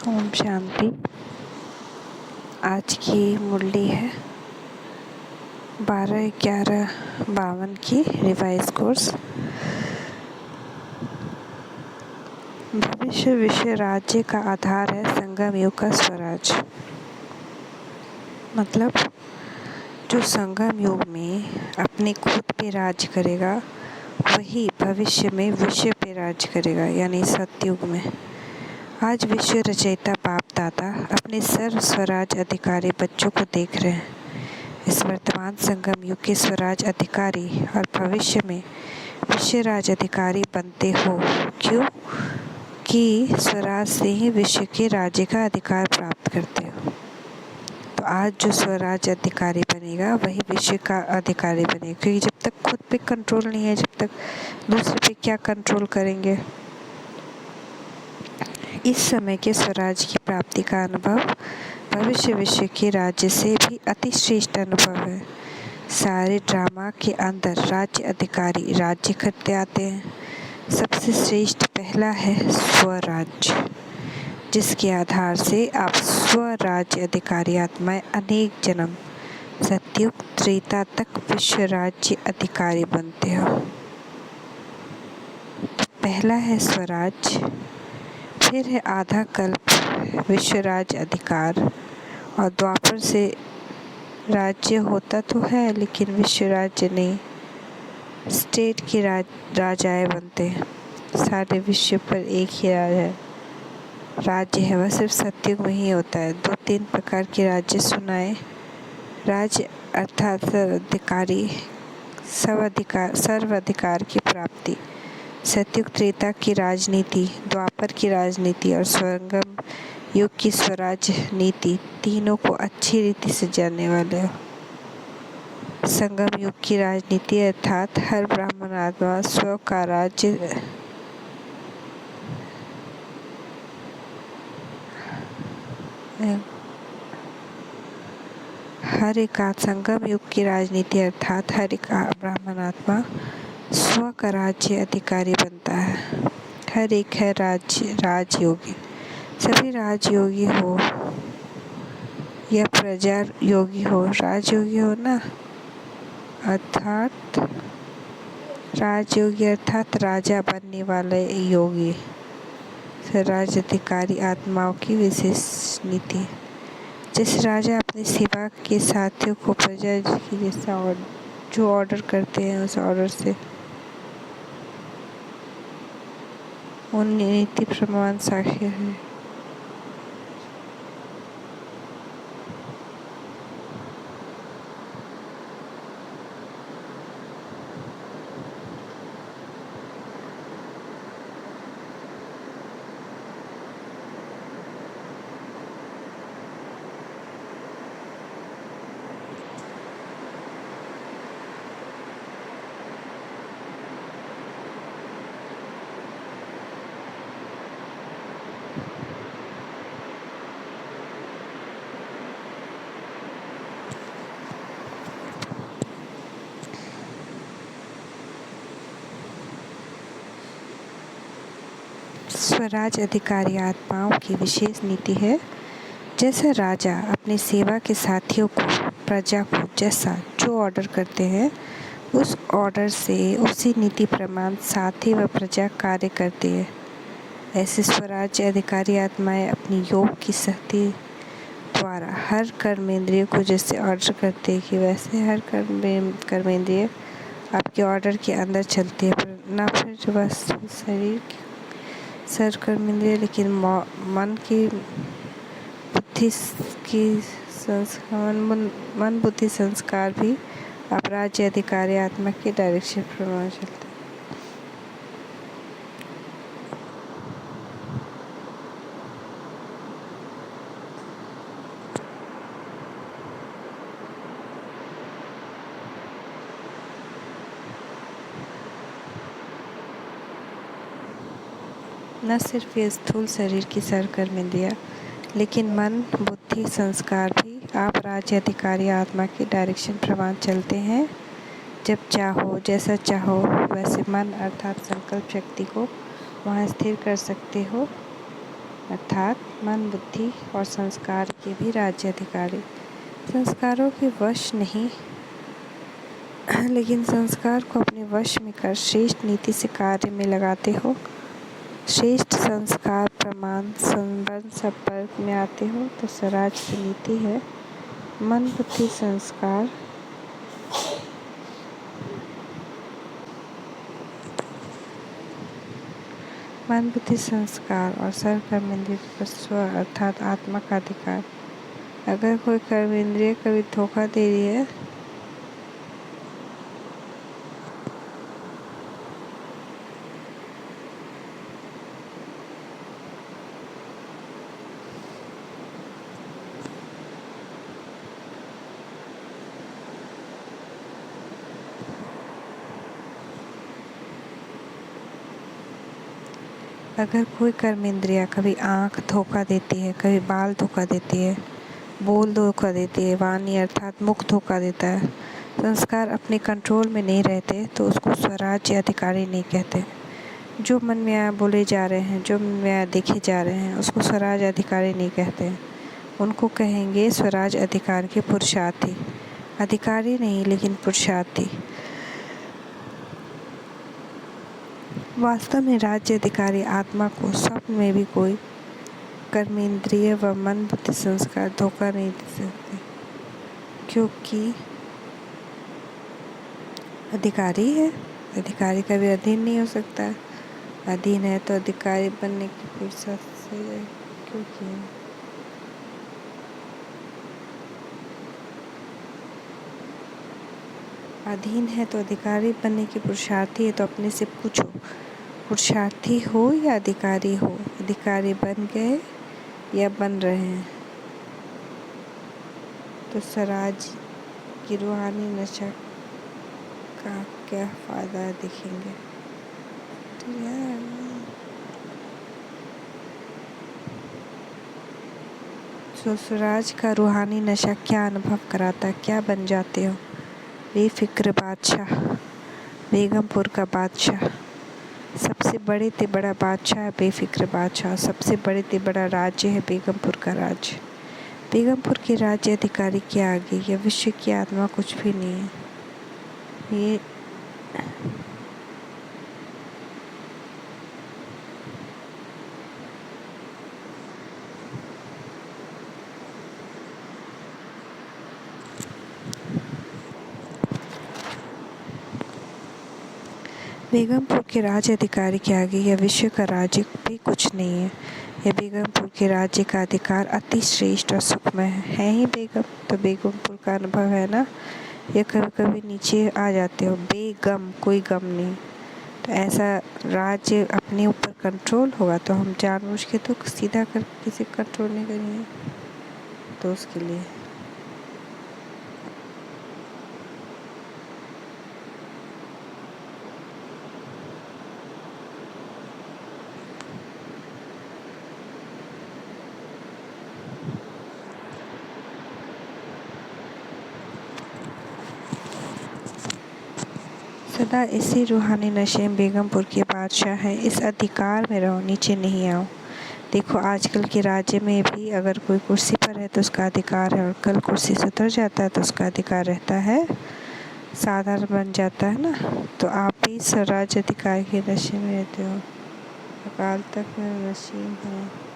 ओम शांति। आज की मुरली है 12/11/52 की रिवाइज कोर्स। भविष्य विश्व राज्य का आधार है संगम युग का स्वराज। मतलब जो संगम युग में अपने खुद पे राज करेगा वही भविष्य में विश्व पे राज करेगा, यानी सतयुग में। आज विश्व रचयिता बाप दादा अपने सर्व स्वराज अधिकारी बच्चों को देख रहे हैं। इस वर्तमान संगम युग के स्वराज अधिकारी और भविष्य में विश्व राज अधिकारी बनते हो। क्यों? कि स्वराज से ही विश्व के राज्य का अधिकार प्राप्त करते हो। तो आज जो स्वराज अधिकारी बनेगा वही विश्व का अधिकारी बनेगा, क्योंकि जब तक खुद पे कंट्रोल नहीं है, जब तक दूसरे पे क्या कंट्रोल करेंगे। इस समय के स्वराज की प्राप्ति का अनुभव भविष्य विश्व के राज्य से भी अति श्रेष्ठ अनुभव है। सारे ड्रामा के अंदर राज्य अधिकारी राज्य करते आते हैं। सबसे श्रेष्ठ पहला है स्वराज्य, जिसके आधार से आप स्वराज्य अधिकारी आत्माएं अनेक जन्म सतयुग त्रेता तक विश्व राज्य अधिकारी बनते हो। पहला है स्वराज्य, फिर है आधा कल्प विश्व राज्य अधिकार, और द्वापर से राज्य होता तो है लेकिन विश्व राज्य नहीं, स्टेट के राजाएं बनते हैं। सारे विश्व पर एक ही राज्य है, वह सिर्फ सतयुग में ही होता है। 2-3 प्रकार के राज्य सुनाए। राज्य अर्थात सर्वाधिकार की प्राप्ति, सतयुग त्रेता की राजनीति, द्वापर की राजनीति और संगम युग की स्वराज नीति, तीनों को अच्छी रीति से जानने वाले हो। संगम युग की राजनीति अर्थात हर ब्राह्मण आत्मा स्व का राज्य संगम युग की राजनीति अर्थात हर एक ब्राह्मण आत्मा स्व का राज्य अधिकारी बनता है। हर एक है राजयोगी। सभी राजयोगी हो या प्रजा योगी हो, राजयोगी हो ना, अर्थात राजयोगी अर्थात राजा बनने वाले योगी। राज अधिकारी आत्माओं की विशेष नीति। जैसे राजा अपनी सेवा के साथियों को प्रजा की जैसा जो ऑर्डर करते हैं उस ऑर्डर से उन नीति प्रमाण साक्ष्य है। स्वराज अधिकारी आत्माओं की विशेष नीति है। जैसा राजा अपनी सेवा के साथियों को, प्रजा को जैसा जो ऑर्डर करते हैं उस ऑर्डर से उसी नीति प्रमाण साथी व प्रजा कार्य करती है। ऐसे स्वराज्य अधिकारी आत्माएं अपनी योग की शक्ति द्वारा हर कर्मेंद्रिय को जैसे ऑर्डर करते हैं कि वैसे हर कर्मेंद्रिय आपके ऑर्डर के अंदर चलती है, पर ना फिर बस शरीर की कर्मेंद्रिय, लेकिन मन की मन बुद्धि संस्कार भी आप राज्य अधिकारी आत्मा के डायरेक्शन प्रमाण चलते हैं। न सिर्फ ये स्थूल शरीर की सरकर्मेंद्रियाँ, लेकिन मन बुद्धि संस्कार भी आप राज्य अधिकारी आत्मा के डायरेक्शन प्रमाण चलते हैं। जब चाहो जैसा चाहो वैसे मन अर्थात संकल्प शक्ति को वहाँ स्थिर कर सकते हो। अर्थात मन, बुद्धि और संस्कार के भी राज्याधिकारी। संस्कारों के वश नहीं, लेकिन संस्कार को अपने वश में कर श्रेष्ठ नीति से कार्य में लगाते हो। श्रेष्ठ संस्कार प्रमाण संबंध संपर्क में आते हो तो स्वराज की नीति है। मन, बुद्धि, संस्कार मन, बुद्धि, संस्कार और सर्व कर्मेंद्रिय पर स्व अर्थात आत्मा का अधिकार। अगर कोई कर्मेंद्रिय कभी धोखा दे रही है अगर कोई कर्मेंद्रिया कभी आँख धोखा देती है, कभी बाल धोखा देती है, बोल धोखा देती है, वाणी अर्थात मुख धोखा देता है, संस्कार अपने कंट्रोल में नहीं रहते तो उसको स्वराज या अधिकारी नहीं कहते। जो मन में आया बोले जा रहे हैं, जो मन में आया देखे जा रहे हैं, उसको स्वराज अधिकारी नहीं कहते। उनको कहेंगे स्वराज अधिकार के पुरुषार्थी। अधिकारी नहीं लेकिन पुरुषार्थी। वास्तव में राज्य अधिकारी आत्मा को स्वप्न में भी कोई कर्मेंद्रिय व मन, बुद्धि, संस्कार धोखा नहीं दे सकते, क्योंकि अधिकारी है। अधिकारी का भी अधीन नहीं हो सकता। अधीन है तो अधिकारी बनने की फुर्सत से क्योंकि अधीन है तो अधिकारी बनने की पुरुषार्थी है। तो अपने से पूछो, पुरुषार्थी हो या अधिकारी हो? अधिकारी बन गए या बन रहे हैं? तो स्वराज की रूहानी नशा का क्या फ़ायदा दिखेंगे? तो स्वराज का रूहानी नशा क्या अनुभव कराता है? क्या बन जाते हो? बेफिक्र बादशाह, बेगमपुर का बादशाह। सबसे बड़े ते बड़ा बादशाह है बेफिक्र बादशाह। सबसे बड़े ते बड़ा राज्य है बेगमपुर का राज्य। बेगमपुर के राज्य अधिकारी के आगे या विश्व की आत्मा कुछ भी नहीं है। ये बेगमपुर के राज्य अधिकारी के आगे यह विश्व का राज्य भी कुछ नहीं है। यह बेगमपुर के राज्य का अधिकार अति श्रेष्ठ और सुखमय है ही बेगम। तो बेगमपुर का अनुभव है ना, यह कभी कभी नीचे आ जाते हो। बेगम, कोई गम नहीं। तो ऐसा राज्य अपने ऊपर कंट्रोल होगा तो हम जानबूझ के तो सीधा कर किसी कंट्रोल नहीं करेंगे। तो उसके लिए सदा इसी रूहानी नशे में बेगमपुर के बादशाह है। इस अधिकार में रहो, नीचे नहीं आओ। देखो आजकल के राज्य में भी अगर कोई कुर्सी पर है तो उसका अधिकार है, और कल कुर्सी से उतर जाता है तो उसका अधिकार रहता है, साधारण बन जाता है ना। तो आप भी स्वराज अधिकार के नशे में रहते हो। अकाल तक में नशीन है।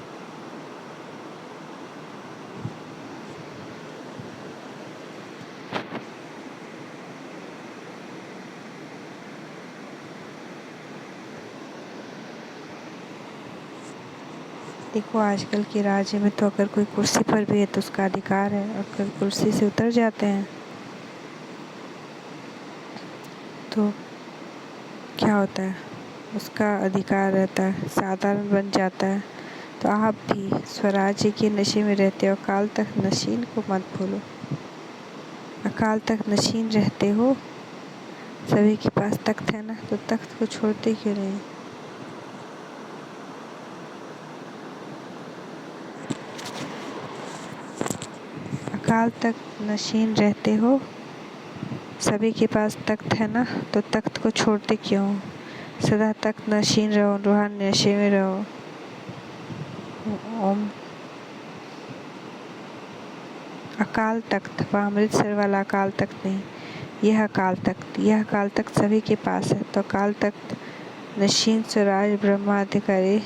देखो आजकल के राज्य में तो अगर कोई कुर्सी पर भी है तो उसका अधिकार है, और अगर कुर्सी से उतर जाते हैं तो क्या होता है, उसका अधिकार रहता है, साधारण बन जाता है। तो आप भी स्वराज्य के नशे में रहते हो। अकाल तक नशीन को मत भूलो। अकाल तक नशीन रहते हो। सभी के पास तख्त है ना, तो तख्त को छोड़ते क्यों नहीं? अकाल तक नशीन रहते हो। सभी के पास तख्त है ना, तो तख्त को छोड़ते क्यों? सदा तक नशीन रहो, रूहानी नशे में रहो। ओम अकाल तख्त व अमृतसर वाला अकाल तख्त नहीं, यह अकाल तख्त सभी के पास है। तो अकाल तख्त नशीन स्वराज ब्रह्माधिकारी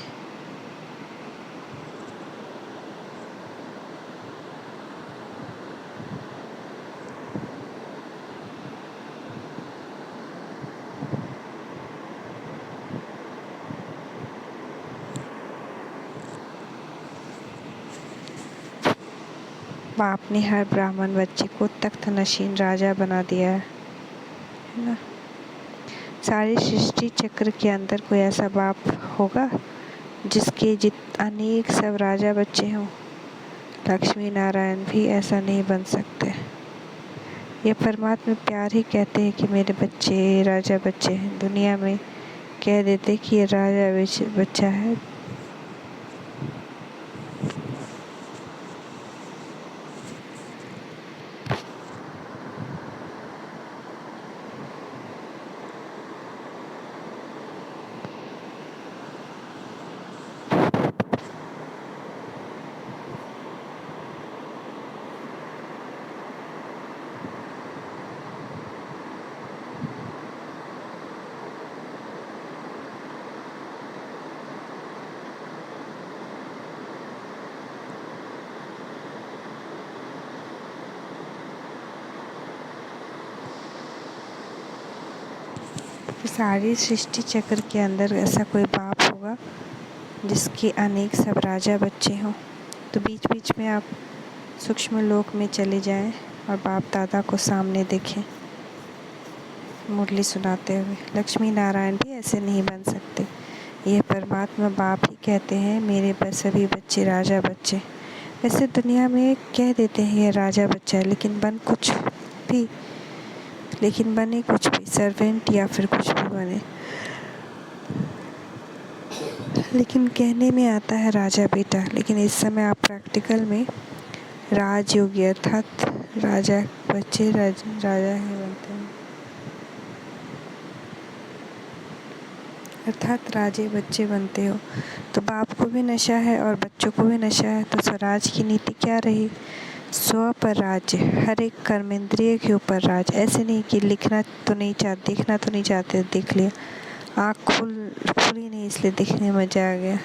बाप ने हर ब्राह्मण बच्चे को तख्त नशीन राजा बना दिया है ना। सारे सृष्टि चक्र के अंदर कोई ऐसा बाप होगा जिसके अनेक सब राजा बच्चे हों? लक्ष्मी नारायण भी ऐसा नहीं बन सकते। ये परमात्मा प्यार ही कहते हैं कि मेरे बच्चे राजा बच्चे हैं। दुनिया में कह देते कि ये राजा बच्चा है। सारी सृष्टि चक्र के अंदर ऐसा कोई बाप होगा जिसके अनेक सब राजा बच्चे हों? तो बीच बीच में आप सूक्ष्म लोक में चले जाएं और बाप दादा को सामने देखें मुरली सुनाते हुए। लक्ष्मी नारायण भी ऐसे नहीं बन सकते। यह परमात्मा बाप ही कहते हैं मेरे सभी बच्चे राजा बच्चे। वैसे दुनिया में कह देते हैं ये राजा बच्चा है, लेकिन बने कुछ भी सर्वेंट या फिर कुछ भी बने, लेकिन कहने में आता है राजा बेटा। लेकिन इस समय आप प्रैक्टिकल में राजयोगी अर्थात राजा बच्चे राजा ही बनते हैं, अर्थात राजे बच्चे बनते हो। तो बाप को भी नशा है और बच्चों को भी नशा है। तो स्वराज की नीति क्या रही? स्व पर राज्य, हर एक कर्मेंद्रिय के ऊपर राज। ऐसे नहीं कि देखना तो नहीं चाहते देख लिया, आँख खुली नहीं इसलिए देखने में मजा आ गया।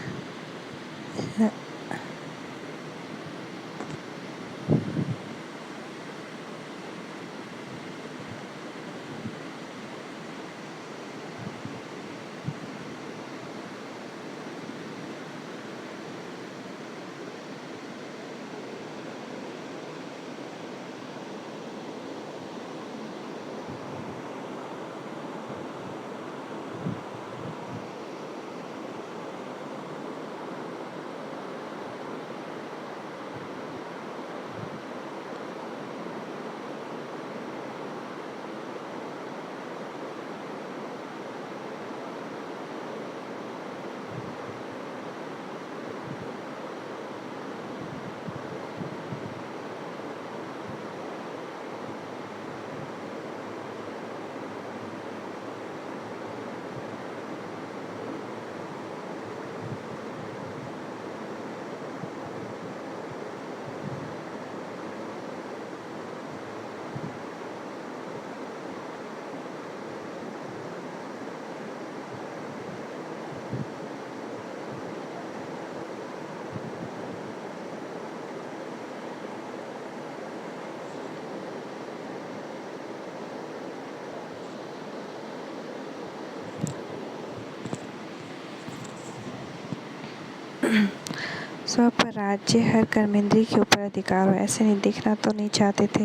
स्व पर राज्य, हर कर्मेंद्रिय के ऊपर अधिकार हो। ऐसे नहीं देखना तो नहीं चाहते थे,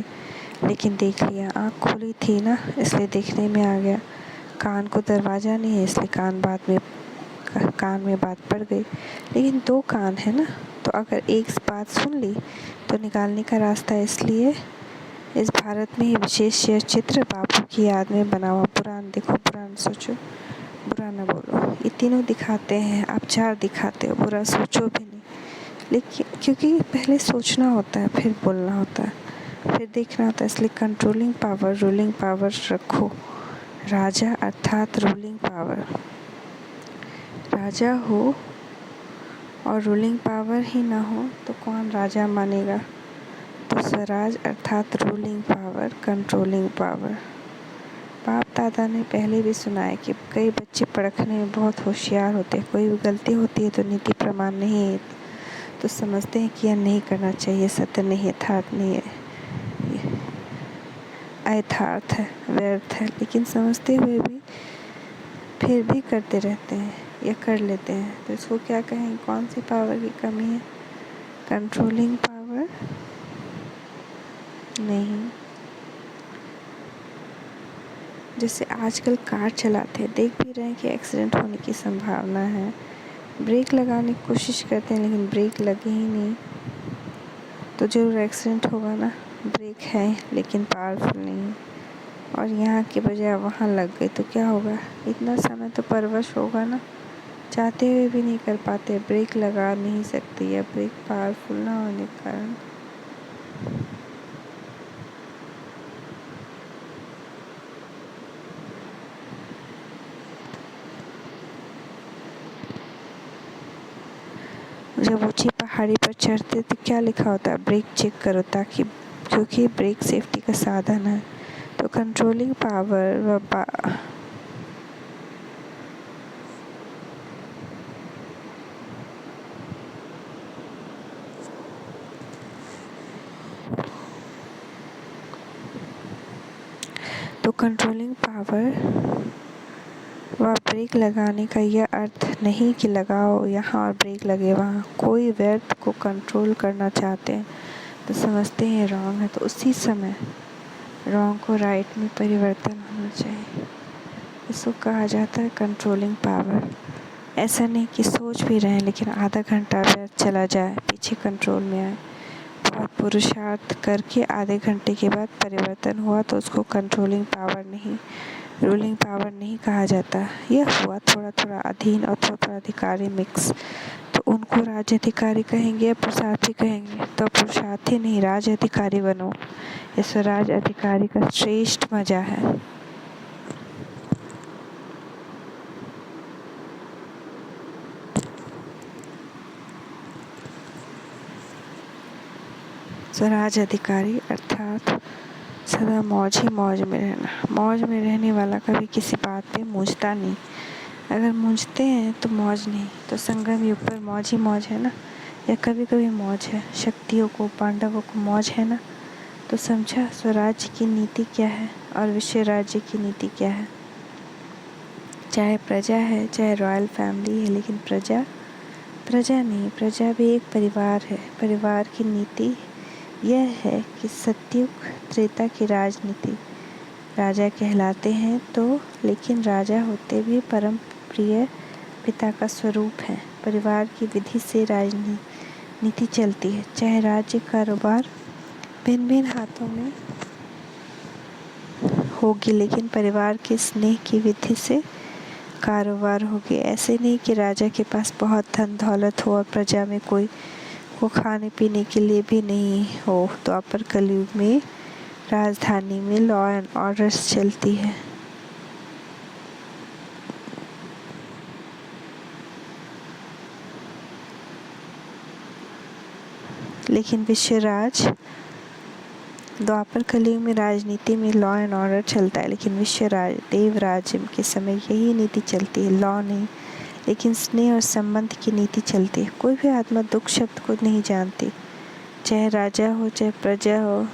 लेकिन देख लिया। आँख खुली थी ना इसलिए देखने में आ गया। कान को दरवाज़ा नहीं है इसलिए कान में बात पड़ गई। लेकिन दो कान है ना, तो अगर एक बात सुन ली तो निकालने का रास्ता है। इसलिए इस भारत में ही विशेष यह चित्र बापू की याद में बना हुआ। पुराण देखो, पुराण सोचो, बुरा ना बोलो। ये तीनों दिखाते हैं, आप चार दिखाते हो, बुरा सोचो भी नहीं। लेकिन क्योंकि पहले सोचना होता है, फिर बोलना होता है, फिर देखना होता है। इसलिए कंट्रोलिंग पावर, रूलिंग पावर रखो। राजा अर्थात रूलिंग पावर, राजा हो और रूलिंग पावर ही ना हो तो कौन राजा मानेगा। तो स्वराज अर्थात रूलिंग पावर, कंट्रोलिंग पावर। बाप दादा ने पहले भी सुना है कि कई बच्चे पढ़ने में बहुत होशियार होते हैं, कोई भी गलती होती है तो नीति प्रमाण नहीं है तो समझते हैं कि यह नहीं करना चाहिए, सत्य नहीं, यथार्थ नहीं है, अयथार्थ है, व्यर्थ है, लेकिन समझते हुए भी फिर भी करते रहते हैं या कर लेते हैं। तो इसको क्या कहें, कौन सी पावर की कमी है? कंट्रोलिंग पावर नहीं। जैसे आजकल कार चलाते हैं, देख भी रहे हैं कि एक्सीडेंट होने की संभावना है, ब्रेक लगाने की कोशिश करते हैं लेकिन ब्रेक लगे ही नहीं तो ज़रूर एक्सीडेंट होगा ना। ब्रेक है लेकिन पावरफुल नहीं, और यहाँ के बजाय वहाँ लग गई तो क्या होगा? इतना समय तो परवश होगा ना, चाहते हुए भी नहीं कर पाते, ब्रेक लगा नहीं सकते या ब्रेक पावरफुल ना होने के कारण। जब ऊंची पहाड़ी पर चढ़ते तो क्या लिखा होता है? ब्रेक चेक करो, ताकि क्योंकि ब्रेक सेफ्टी का साधन है। तो कंट्रोलिंग पावर कंट्रोलिंग पावर व ब्रेक लगाने का यह अर्थ नहीं कि लगाओ यहाँ और ब्रेक लगे वहाँ। कोई व्यर्थ को कंट्रोल करना चाहते हैं तो समझते हैं रॉन्ग है, तो उसी समय रॉन्ग को राइट में परिवर्तन होना चाहिए। इसको कहा जाता है कंट्रोलिंग पावर। ऐसा नहीं कि सोच भी रहे हैं लेकिन आधा घंटा व्यर्थ चला जाए, पीछे कंट्रोल में आए। बहुत पुरुषार्थ करके आधे घंटे के बाद परिवर्तन हुआ तो उसको कंट्रोलिंग पावर नहीं, रूलिंग पावर नहीं कहा जाता। यह हुआ थोड़ा थोड़ा अधीन और थोड़ा थोड़ा अधिकारी मिक्स, तो उनको राज्य अधिकारी कहेंगे या पुरुषार्थी कहेंगे? तो पुरुषार्थी नहीं, राज्य अधिकारी बनो। इस राज्य अधिकारी का श्रेष्ठ मजा है। स्वराज अधिकारी अर्थात सदा मौज ही मौज में रहना। मौज में रहने वाला कभी किसी बात पे मूंझता नहीं। अगर मूंझते हैं तो मौज नहीं, तो संगम युग पर मौज ही मौज है ना, या कभी कभी मौज है। शक्तियों को, पांडवों को मौज है ना। तो समझा स्वराज्य की नीति क्या है और विश्व राज्य की नीति क्या है। चाहे प्रजा है, चाहे रॉयल फैमिली है, लेकिन प्रजा प्रजा नहीं, प्रजा भी एक परिवार है। परिवार की नीति यह है कि सतयुग त्रेता की राजनीति, राजा कहलाते हैं तो, लेकिन राजा होते भी परम प्रिय पिता का स्वरूप है। परिवार की विधि से राजनीति चलती है। चाहे राज्य कारोबार भिन्न भिन्न हाथों में होगी, लेकिन परिवार के स्नेह की विधि से कारोबार होगी। ऐसे नहीं कि राजा के पास बहुत धन दौलत हो और प्रजा में कोई को खाने पीने के लिए भी नहीं हो। तो अपर कलयुग में राजधानी में लॉ एंड ऑर्डर्स चलती है, लेकिन विश्वराज द्वापर कलयुग में राजनीति में लॉ एंड ऑर्डर चलता है, लेकिन विश्वराज देवराज के समय यही नीति चलती है, लॉ नहीं लेकिन स्नेह और संबंध की नीति चलती है। कोई भी आत्मा दुख शब्द को नहीं जानती, चाहे राजा हो चाहे प्रजा हो।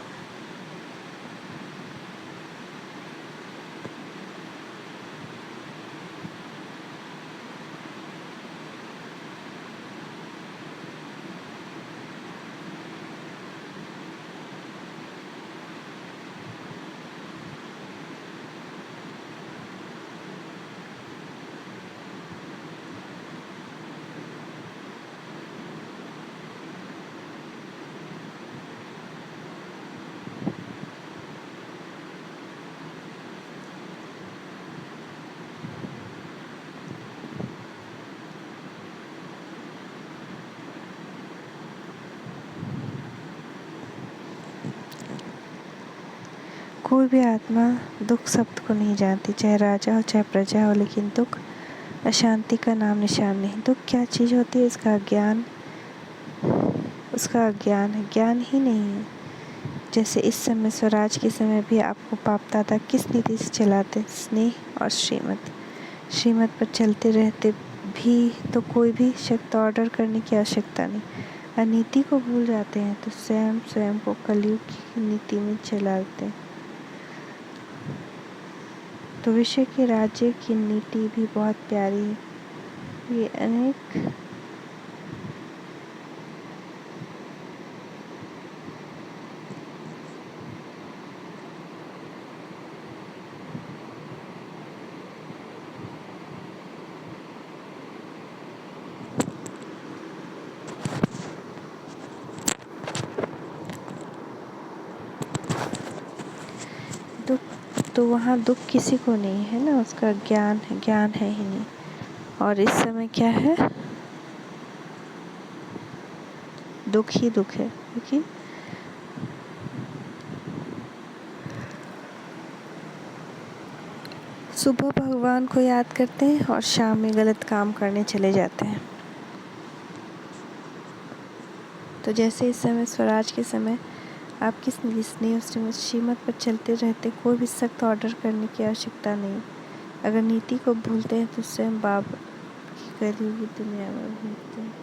कोई भी आत्मा दुख शब्द को नहीं जानती, चाहे राजा हो चाहे प्रजा हो, लेकिन दुख अशांति का नाम निशान नहीं। दुख क्या चीज़ होती है इसका ज्ञान, उसका अज्ञान है, ज्ञान ही नहीं है। जैसे इस समय स्वराज के समय भी आपको बाप दादा किस नीति से चलाते, स्नेह और श्रीमत। श्रीमत पर चलते रहते भी तो कोई भी शब्द ऑर्डर करने की आवश्यकता नहीं। अनीति को भूल जाते हैं तो स्वयं स्वयं को कलयुग की नीति में चलाते हैं। तो विश्व के राज्य की नीति भी बहुत प्यारी है। ये अनेक दुख, तो वहाँ दुख किसी को नहीं है ना, उसका ज्ञान है, ज्ञान है ही नहीं। और इस समय क्या है, दुख ही दुख है, क्योंकि सुबह भगवान को याद करते हैं और शाम में गलत काम करने चले जाते हैं। तो जैसे इस समय स्वराज के समय आप किस स्नेह श्रीमत पर चलते रहते, कोई भी सख्त ऑर्डर करने की आवश्यकता नहीं। अगर नीति को भूलते हैं तो स्वयं बाबा की करी हुई दुनिया में भूलते हैं।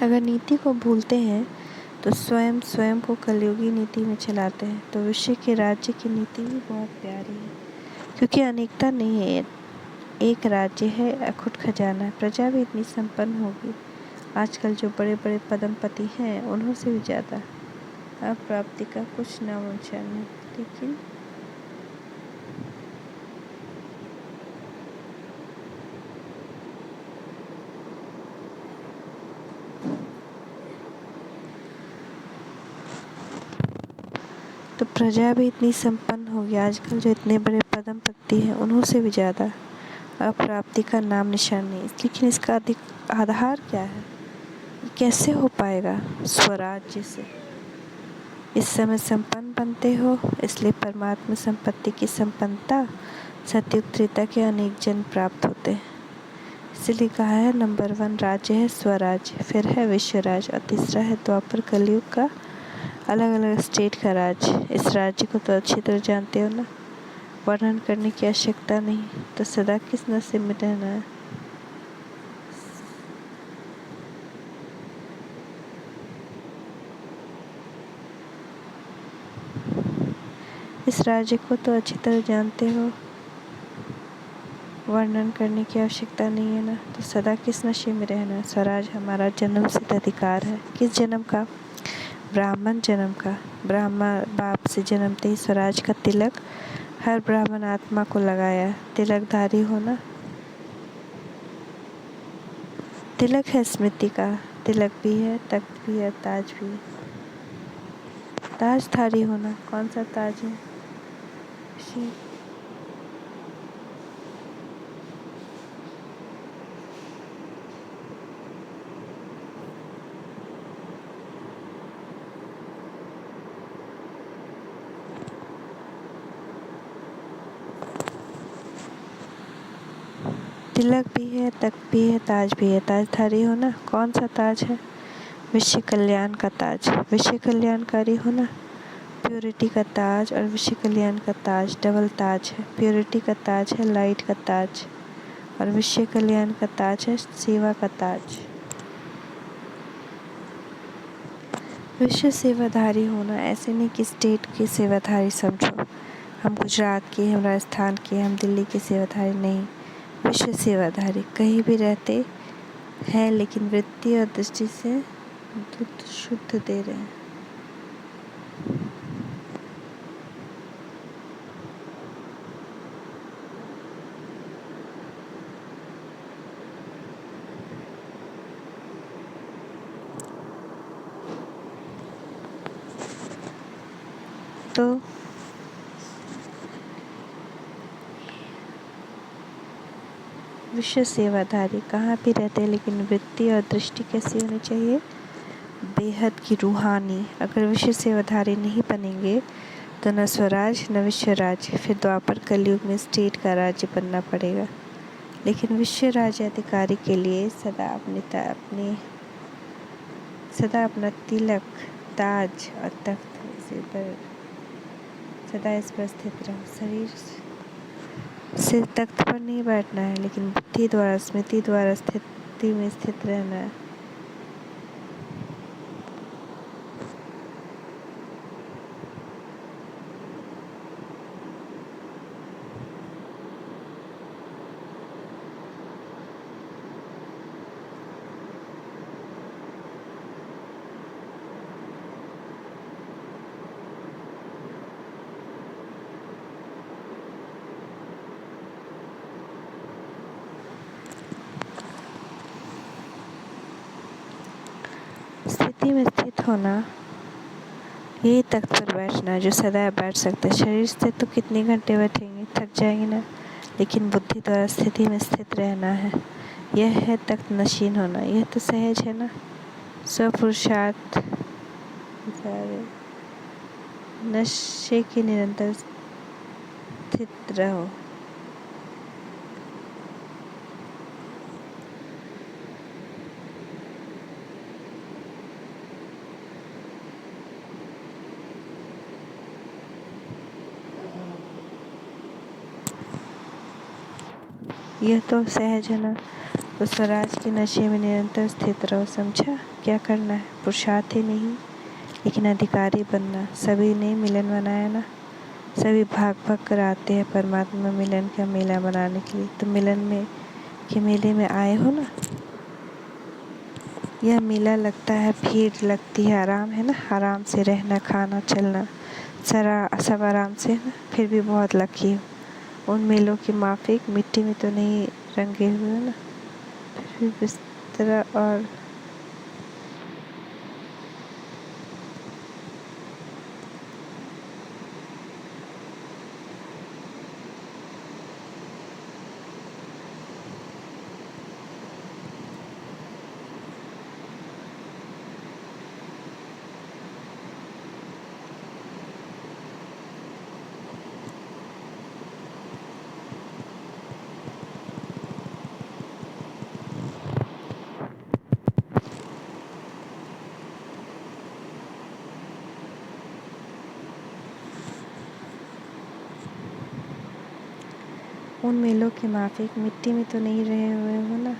अगर नीति को भूलते हैं तो स्वयं स्वयं को कलयुगी नीति में चलाते हैं। तो विश्व के राज्य की नीति भी बहुत प्यारी है, क्योंकि अनेकता नहीं है, एक राज्य है, अखुट खजाना है। प्रजा भी इतनी संपन्न होगी, आजकल जो बड़े बड़े पदमपति हैं उन्हों से भी ज़्यादा। अब प्राप्ति का कुछ नामोनिशान नहीं, लेकिन तो प्रजा भी इतनी संपन्न होगी, आजकल जो इतने बड़े पदमपति हैं उन्हों से भी ज़्यादा। अप्राप्ति का नाम निशान नहीं, लेकिन इसका अधिक आधार क्या है, कैसे हो पाएगा स्वराज्य से। इस समय संपन्न बनते हो, इसलिए परमात्मा संपत्ति की संपन्नता सतयुग त्रेता के अनेक जन प्राप्त होते हैं। इसलिए कहा है नंबर 1 राज्य है स्वराज्य, फिर है विश्वराज और तीसरा है द्वापर कलयुग का अलग अलग स्टेट का राज्य। इस राज्य को तो अच्छी तरह जानते हो ना, वर्णन करने की आवश्यकता नहीं। तो सदा किस नसीब में रहना है। इस राज्य को तो अच्छी तरह जानते हो, वर्णन करने की आवश्यकता नहीं है ना। तो सदा किस नशे में रहना है। स्वराज हमारा जन्म सिद्ध अधिकार है। किस जन्म का, ब्राह्मण जन्म का। ब्राह्मण बाप से जन्मते ही स्वराज का तिलक हर ब्राह्मण आत्मा को लगाया। तिलकधारी होना, तिलक है स्मृति का, तिलक भी है, तख्त भी है, ताज भी है। ताजधारी होना, कौन सा ताज है, तिलक भी है, तख्त भी है, ताज भी है। ताजधारी होना, कौन सा ताज है, विश्व कल्याण का ताज। विश्व कल्याणकारी होना, प्योरिटी का ताज और विश्व कल्याण का ताज डबल ताज है। प्योरिटी का ताज है लाइट का ताज, और विश्व कल्याण का ताज है सेवा का ताज। विश्व सेवाधारी होना, ऐसे नहीं कि स्टेट के सेवाधारी समझो, हम गुजरात के, हम राजस्थान के, हम दिल्ली के सेवाधारी नहीं। विश्व सेवाधारी, कहीं भी रहते हैं लेकिन वृत्ति और दृष्टि से दूध शुद्ध दे रहे हैं। तो विश्व सेवाधारी कहाँ भी रहते हैं, लेकिन वृत्ति और दृष्टि कैसी होनी चाहिए? बेहद की रूहानी। अगर विश्व सेवाधारी नहीं बनेंगे तो न स्वराज न विश्व राज्य, फिर द्वापर कलयुग में स्टेट का राज्य बनना पड़ेगा। लेकिन विश्व राज्य अधिकारी के लिए सदा अपना तिलक, ताज और तख्त पर सदा इस पर स्थित रहो। शरीर से तख्त पर नहीं बैठना है, लेकिन बुद्धि द्वारा, स्मृति द्वारा स्थिति में स्थित रहना है। स्थिति में स्थित होना, यही तख्त पर बैठना जो सदा बैठ सकता है। शरीर से तो कितने घंटे बैठेंगे, थक जाएंगे ना। लेकिन बुद्धि द्वारा स्थिति में स्थित रहना है, यह है तख्त नशीन होना। यह तो सहज है ना। स्वपुरुषार्थ नशे के निरंतर स्थित रहो। यह तो सहज है ना। तो स्वराज के नशे में निरंतर स्थित रहो। समझा? क्या करना है? पुरुषार्थ ही नहीं, लेकिन अधिकारी बनना। सभी ने मिलन बनाया ना। सभी भाग भाग कर आते हैं परमात्मा मिलन का मेला बनाने के लिए। तो मिलन में के मेले में आए हो ना। यह मेला लगता है, भीड़ लगती है, आराम है ना। आराम से रहना, खाना, चलना, सब आराम से है ना। फिर भी बहुत लकी हो। उन मेलों की माफिक मिट्टी में तो नहीं रंगे हुए ना। फिर भी बिस्तरा और उन मेलों की माफिक मिट्टी में तो नहीं रहे हुए हो ना।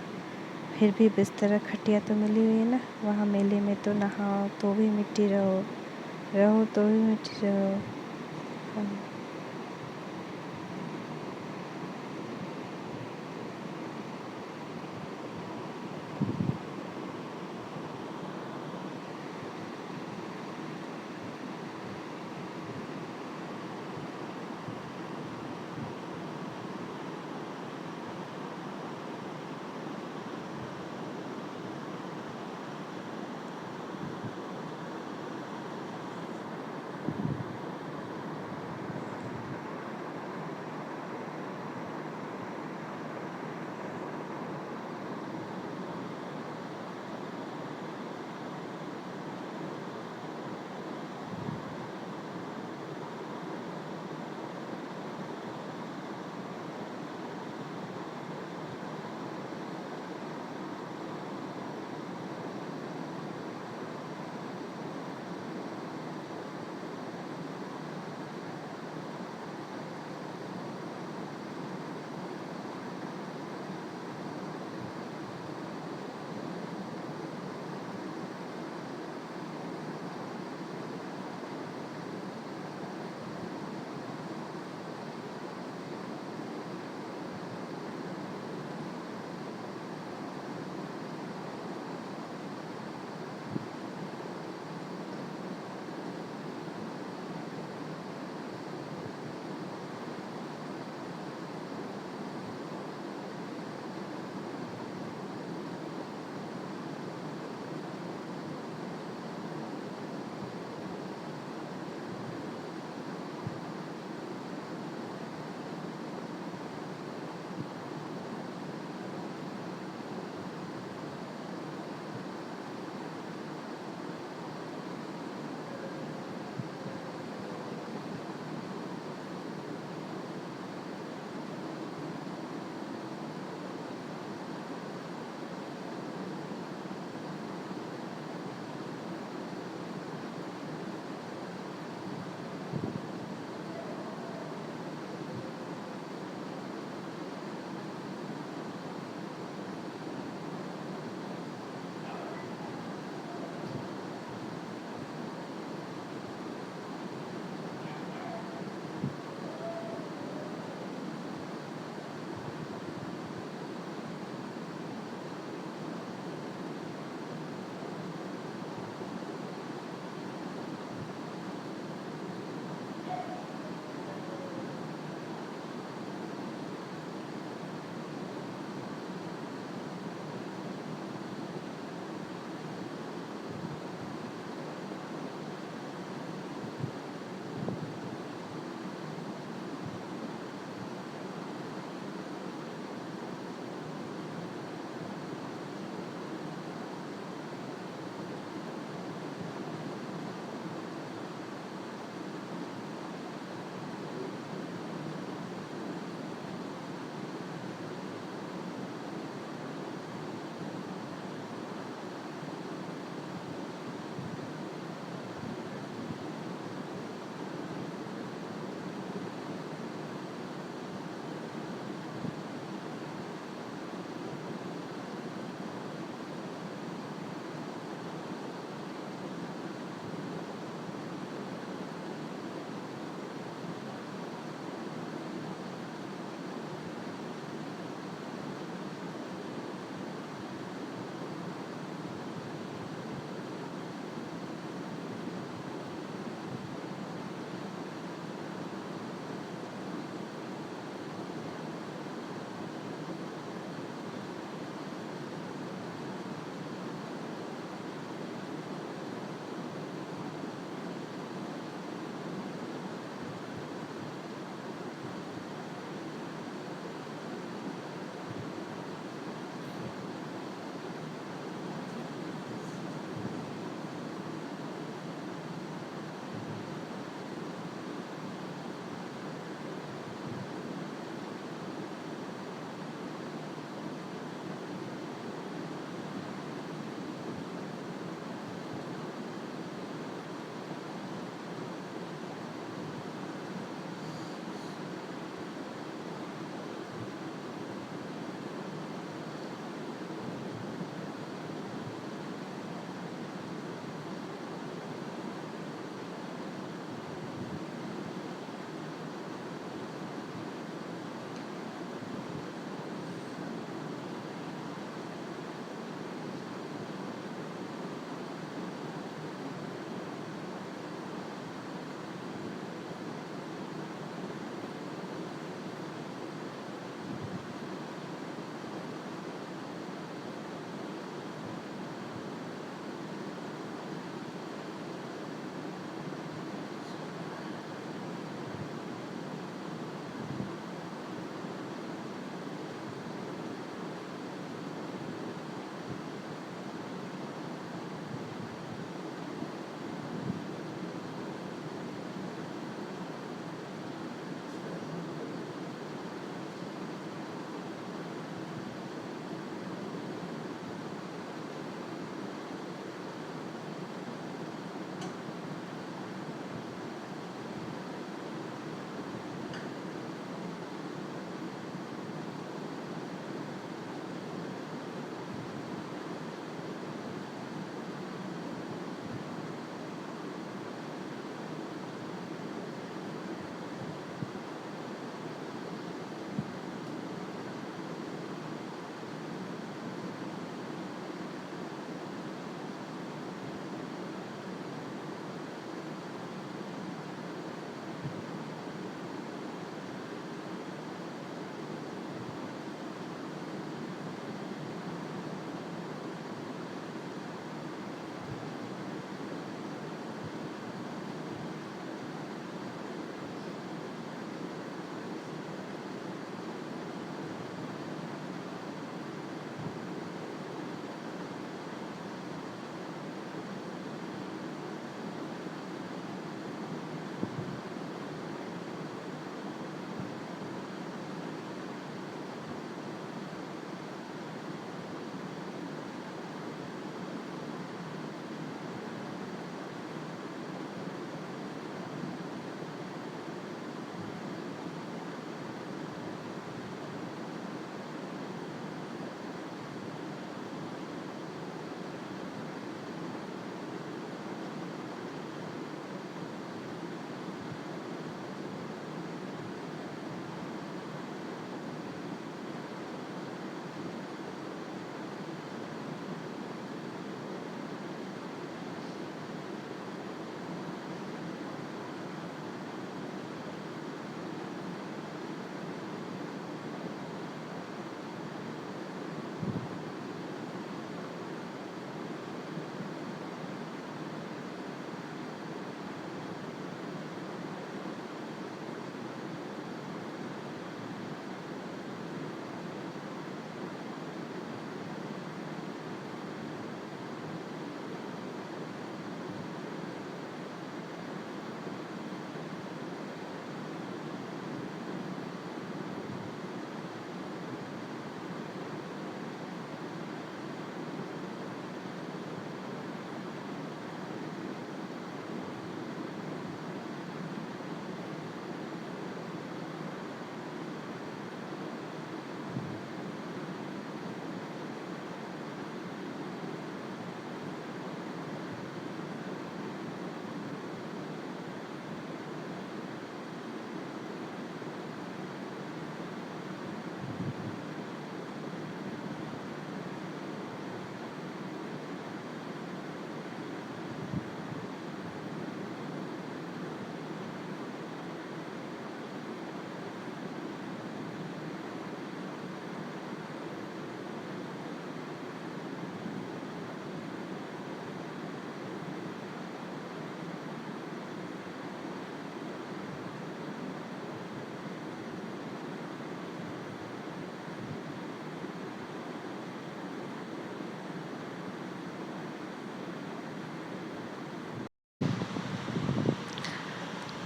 फिर भी बिस्तर खटिया तो मिली हुई है ना। वहाँ मेले में तो नहाओ तो भी मिट्टी रहो, रहो तो भी मिट्टी रहो।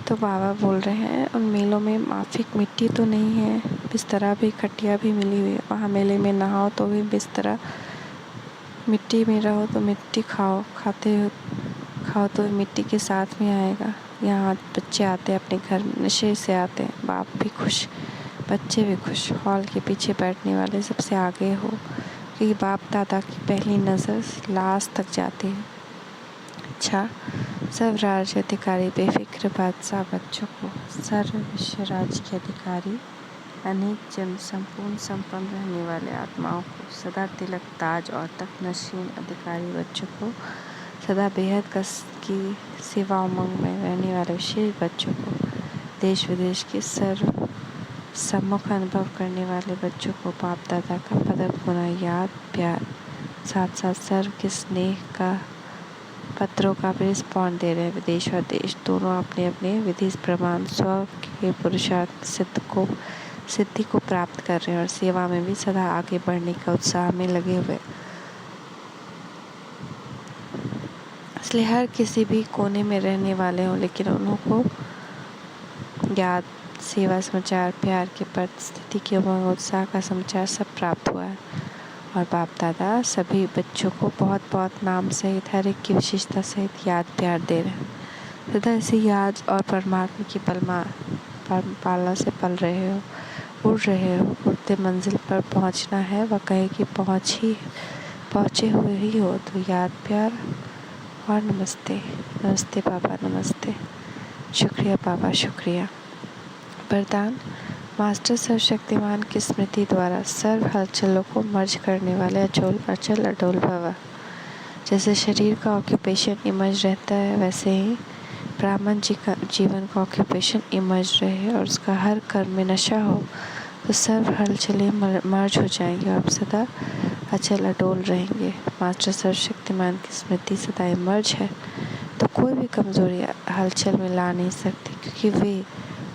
तो बाबा बोल रहे हैं उन मेलों में माफिक मिट्टी तो नहीं है, बिस्तरा भी खटिया भी मिली हुई है। वहाँ मेले में नहाओ तो भी बिस्तरा, मिट्टी में रहो तो मिट्टी खाओ, खाओ तो मिट्टी के साथ में आएगा। यहाँ बच्चे आते हैं अपने घर में, नशे से आते हैं, बाप भी खुश, बच्चे भी खुश। हॉल के पीछे बैठने वाले सबसे आगे हो, क्योंकि बाप दादा की पहली नज़र लाश तक जाती है। अच्छा, सब राज्य अधिकारी बेफिक्र बादशाह बच्चों को, सर्व विश्व राज्य के अधिकारी अनेक जन संपूर्ण संपन्न रहने वाले आत्माओं को, सदा तिलक ताज और तक नशीन अधिकारी बच्चों को, सदा बेहद की सेवा उमंग में रहने वाले विशेष बच्चों को, देश विदेश के सर्व सम्मुख अनुभव करने वाले बच्चों को बाप दादा का पदक गुना याद प्यार, साथ साथ सर्व के स्नेह का पत्रों का भी रिस्पॉन्ड दे रहे हैं। विदेश और देश दोनों अपने अपने विधि प्रमाण स्व के पुरुषार्थ सिद्धि को प्राप्त कर रहे हैं और सेवा में भी सदा आगे बढ़ने का उत्साह में लगे हुए। इसलिए हर किसी भी कोने में रहने वाले हों, लेकिन उनको याद, सेवा, समाचार, प्यार के प्रति स्थिति के उमंग उत्साह का समाचार सब प्राप्त हुआ है। और बाप दादा सभी बच्चों को बहुत बहुत नाम सहित हर एक की विशेषता सहित याद प्यार दे रहे हैं। सदा इसी याद और परमात्मा की पालना से पल रहे हो, उड़ रहे हो, उड़ते मंजिल पर पहुंचना है। वह कहे कि पहुँचे हुए ही हो, तो याद प्यार और नमस्ते। नमस्ते बाबा, नमस्ते। शुक्रिया बाबा, शुक्रिया। वरदान, मास्टर सर्वशक्तिमान की स्मृति द्वारा सर्व हलचलों को मर्ज करने वाले अचल अडोल भव। जैसे शरीर का ऑक्यूपेशन इमर्ज रहता है, वैसे ही ब्राह्मण जी का जीवन का ऑक्यूपेशन इमर्ज रहे और उसका हर कर्म में नशा हो, तो सर्व हलचलें मर्ज हो जाएंगे और सदा अचल अडोल रहेंगे। मास्टर सर्वशक्तिमान की स्मृति सदा इमर्ज है, तो कोई भी कमजोरी हलचल में ला नहीं सकती, क्योंकि वे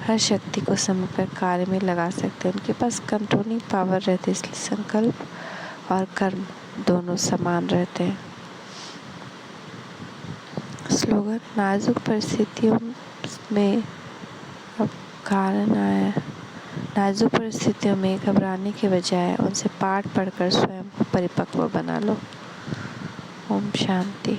हर शक्ति को समय पर कार्य में लगा सकते हैं। उनके पास कंट्रोलिंग पावर रहती है, इसलिए संकल्प और कर्म दोनों समान रहते हैं। स्लोगन, नाजुक परिस्थितियों में नाजुक परिस्थितियों में घबराने के बजाय उनसे पाठ पढ़कर स्वयं को परिपक्व बना लो। ओम शांति।